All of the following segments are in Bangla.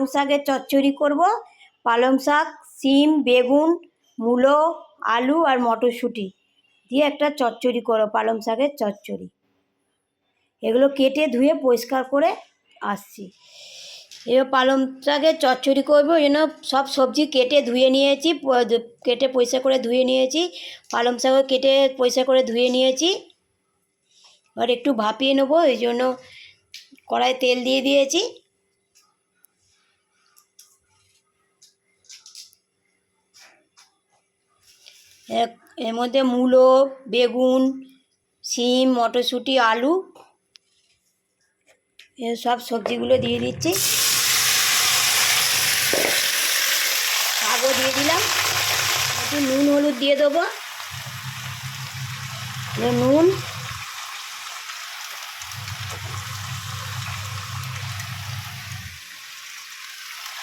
পালং শাকের চচ্চড়ি করব। পালং শাক, শিম, বেগুন, মূলো, আলু আর মটরশুঁটি দিয়ে একটা চচ্চড়ি করো, পালং শাকের চচ্চড়ি। এগুলো কেটে ধুয়ে পরিষ্কার করে আসছি। এবার পালং শাকের চচ্চড়ি করবো, ওই জন্য সব সবজি কেটে ধুয়ে নিয়েছি, কেটে পরিষ্কার করে ধুয়ে নিয়েছি। পালং শাকও কেটে পরিষ্কার করে ধুয়ে নিয়েছি। আর একটু ভাপিয়ে নেবো, এই জন্য কড়াই তেল দিয়ে দিয়েছি। এর মধ্যে মূলো, বেগুন, শিম, মটরশুঁটি, আলু এই সব সবজিগুলো দিয়ে দিচ্ছি। শাকও দিয়ে দিলাম। একটু নুন হলুদ দিয়ে দেবো। নুন,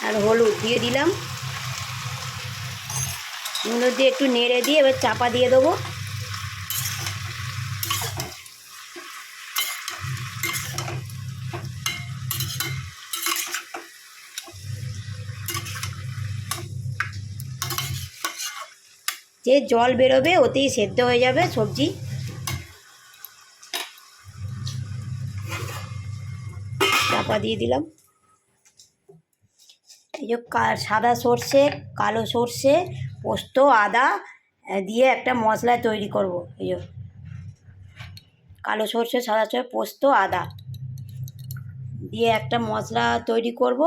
আর হলুদ দিয়ে দিলাম। নুন দিয়ে একটু নেড়ে দিয়ে এবার চাপা দিয়ে দেবো। যে জল বেরোবে ওতেই সেদ্ধ হয়ে যাবে সবজি। চাপা দিয়ে দিলাম। এই যে সাদা সর্ষে, কালো সর্ষে, পোস্ত, আদা দিয়ে একটা মশলা তৈরি করব। এই যে কালো সর্ষে, সাদা সর্ষে, পোস্ত, আদা দিয়ে একটা মশলা তৈরি করব,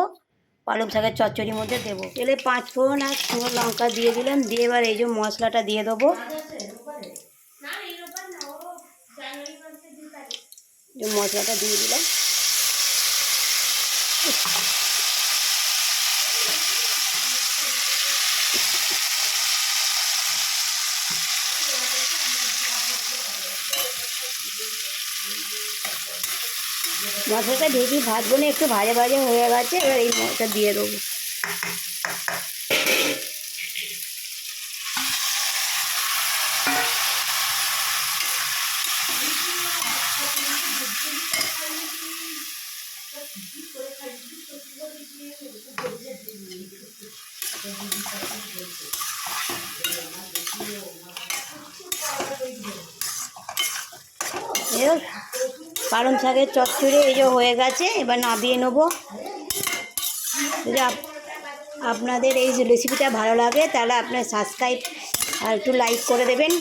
পালং শাকের চচ্চড়ির মধ্যে দেবো। তেলে 5 ফোড়ন আর শুকনো লঙ্কা দিয়ে দিলাম। দিয়ে এবার এই যে মশলাটা দিয়ে দেবো। মশলাটা দিয়ে দিলাম। মশলাটা ভেজে ভাজবো না, একটু ভাজা ভাজা হয়ে গেছে। এবার এই মশলা দিয়ে দেবো। পালং শাকের চচ্চড়ি এই যে হয়ে গেছে, এবার নামিয়ে নেবো। যদি আপনাদের এই রেসিপিটা ভালো লাগে তাহলে আপনার সাবস্ক্রাইব আর একটু লাইক করে দেবেন।